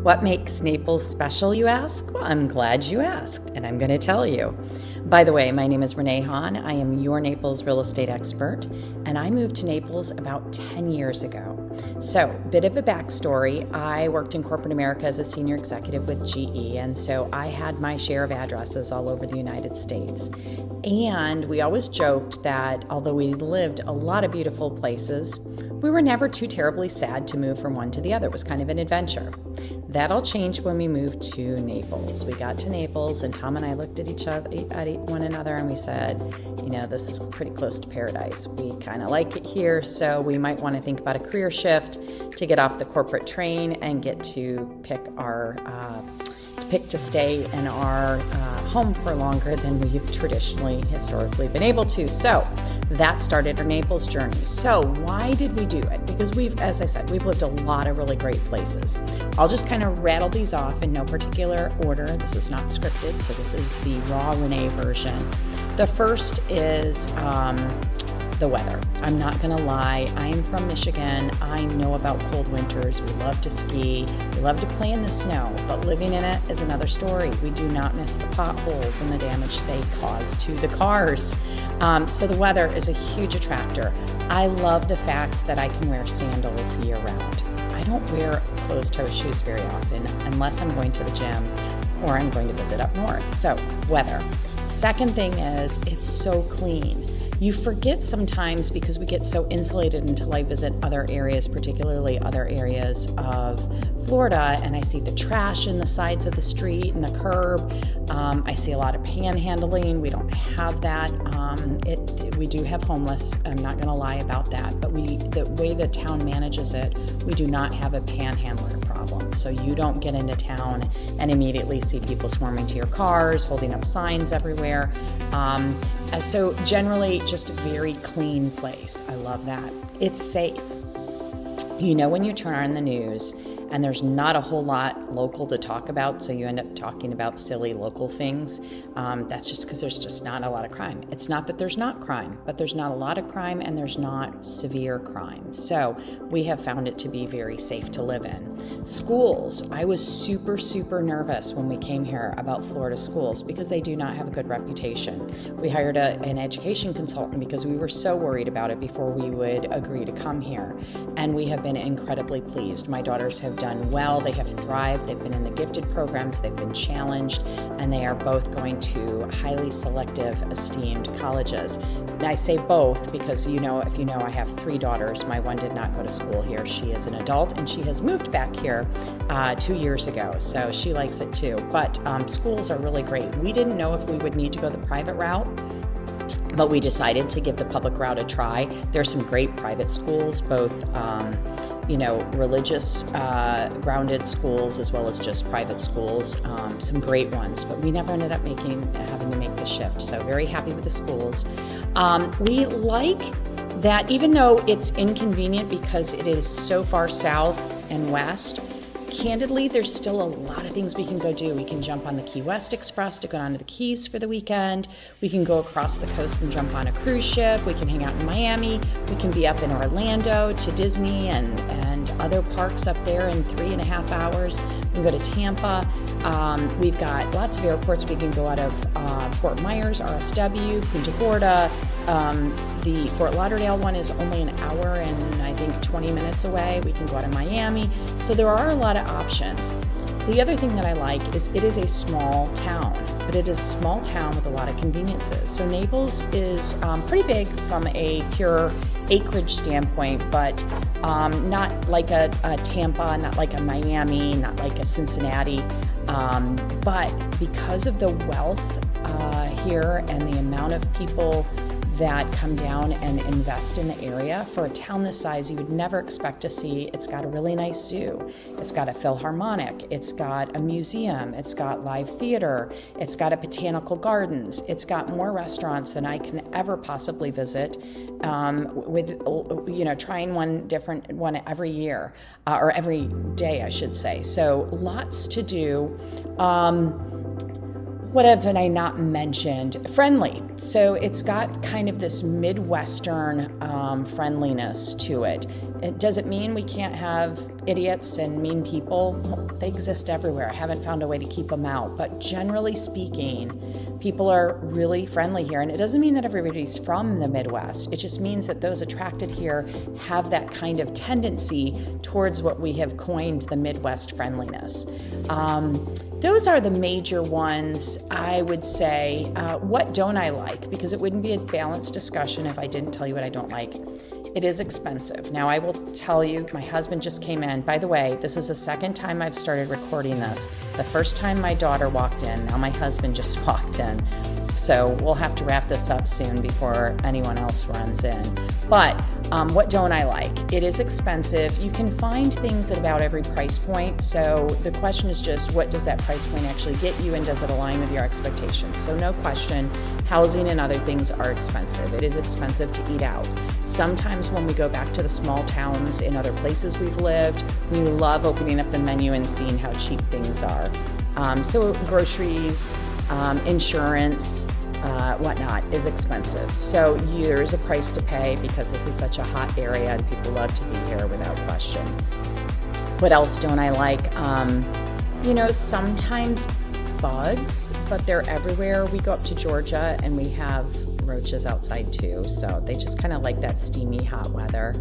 What makes Naples special, you ask? Well, I'm glad you asked, and I'm going to tell you. By the way, my name is Renee Hahn. I am your Naples real estate expert, and I moved to Naples about 10 years ago. So, bit of a backstory. I worked in corporate America as a senior executive with GE, and so I had my share of addresses all over the United States. And we always joked that although we lived a lot of beautiful places, we were never too terribly sad to move from one to the other. It was kind of an adventure. That all changed when we moved to Naples. We got to Naples, and Tom and I looked at one another, and we said, this is pretty close to paradise. We kind of like it here, so we might want to think about a career shift to get off the corporate train and get to pick to stay in our home for longer than we've historically been able to. So that started our Naples journey. So why did we do it? Because as I said, we've lived a lot of really great places. I'll just kind of rattle these off in no particular order. This is not scripted, so this is the raw Renee version. The first is the weather. I'm not gonna lie, I am from Michigan. I know about cold winters. We love to ski. We love to play in the snow, but living in it is another story. We do not miss the potholes and the damage they cause to the cars. So the weather is a huge attractor. I love the fact that I can wear sandals year round. I don't wear closed-toe shoes very often unless I'm going to the gym or I'm going to visit up north. So weather. Second thing is it's so clean. You forget sometimes because we get so insulated until I visit other areas, particularly other areas of Florida, and I see the trash in the sides of the street and the curb. I see a lot of panhandling. We don't have that. We do have homeless. I'm not going to lie about that, but the way the town manages it, we do not have a panhandler problem. So you don't get into town and immediately see people swarming to your cars, holding up signs everywhere. So generally, just a very clean place. I love that. It's safe. When you turn on the news and there's not a whole lot local to talk about, so you end up talking about silly local things, that's just because there's just not a lot of crime. It's not that there's not crime, but there's not a lot of crime and there's not severe crime. So we have found it to be very safe to live in. Schools. I was super, super nervous when we came here about Florida schools because they do not have a good reputation. We hired an education consultant because we were so worried about it before we would agree to come here. And we have been incredibly pleased. My daughters have done well. They have thrived. They've been in the gifted programs. They've been challenged, and they are both going to highly selective, esteemed colleges. And I say both because, if you know, I have 3 daughters. My one did not go to school here. She is an adult, and she has moved back here 2 years ago, so she likes it too. But schools are really great. We didn't know if we would need to go the private route, but we decided to give the public route a try. There's some great private schools, both religious grounded schools as well as just private schools, some great ones, but we never ended up having to make the shift. So very happy with the schools. We like that even though it's inconvenient because it is so far south and west, candidly, there's still a lot of things we can go do. We can jump on the Key West Express to go down to the Keys for the weekend. We can go across the coast and jump on a cruise ship. We can hang out in Miami. We can be up in Orlando to Disney and other parks up there in 3.5 hours. We can go to Tampa. We've got lots of airports. We can go out of Fort Myers, RSW, Punta Gorda. The Fort Lauderdale one is only an hour and I think 20 minutes away. We can go out of Miami. So there are a lot of options. The other thing that I like is it is a small town, but it is a small town with a lot of conveniences. So Naples is pretty big from a pure acreage standpoint, but not like a Tampa, not like a Miami, not like a Cincinnati. But because of the wealth here and the amount of people that come down and invest in the area, for a town this size, you would never expect to see. It's got a really nice zoo. It's got a Philharmonic. It's got a museum. It's got live theater. It's got a botanical gardens. It's got more restaurants than I can ever possibly visit, with trying one different one every year, or every day, I should say. So lots to do. What have I not mentioned? Friendly. So it's got kind of this Midwestern friendliness to it. Does it mean we can't have idiots and mean people? Well, they exist everywhere. I haven't found a way to keep them out. But generally speaking, people are really friendly here. And it doesn't mean that everybody's from the Midwest. It just means that those attracted here have that kind of tendency towards what we have coined the Midwest friendliness. Those are the major ones, I would say. What don't I like? Because it wouldn't be a balanced discussion if I didn't tell you what I don't like. It is expensive. Now, I will tell you, my husband just came in. By the way, this is the second time I've started recording this. The first time my daughter walked in, now my husband just walked in. So we'll have to wrap this up soon before anyone else runs in. But what don't I like? It is expensive. You can find things at about every price point. So the question is just, what does that price point actually get you, and does it align with your expectations? So no question, housing and other things are expensive. It is expensive to eat out. Sometimes when we go back to the small towns in other places we've lived, we love opening up the menu and seeing how cheap things are. So groceries, insurance, whatnot is expensive. So there is a price to pay because this is such a hot area and people love to be here without question. What else don't I like? Sometimes bugs, but they're everywhere. We go up to Georgia and we have roaches outside too, so they just kind of like that steamy hot weather.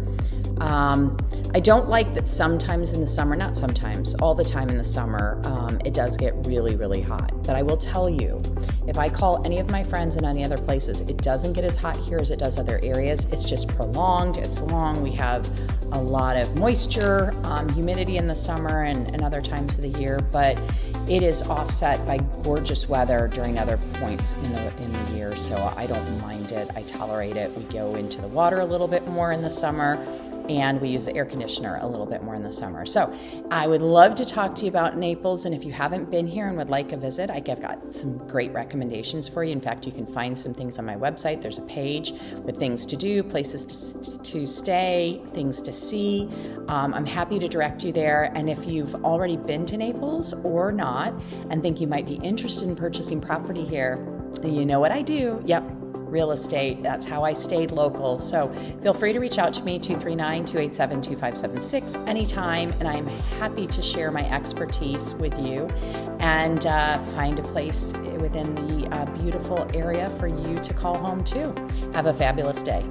I don't like that sometimes in the summer, not sometimes, all the time in the summer, it does get really, really hot. But I will tell you, if I call any of my friends in any other places, it doesn't get as hot here as it does other areas. It's just prolonged, it's long. We have a lot of moisture, humidity in the summer and other times of the year, but it is offset by gorgeous weather during other points in the year, so I don't mind it. I tolerate it. We go into the water a little bit more in the summer, and we use the air conditioner a little bit more in the summer. So I would love to talk to you about Naples, and if you haven't been here and would like a visit, I've got some great recommendations for you. In fact, you can find some things on my website. There's a page with things to do, places to stay, things to see. I'm happy to direct you there, and if you've already been to Naples or not and think you might be interested in purchasing property here, you know what I do. Yep. Real estate. That's how I stayed local. So feel free to reach out to me, 239-287-2576 anytime, and I'm happy to share my expertise with you and find a place within the beautiful area for you to call home too. Have a fabulous day.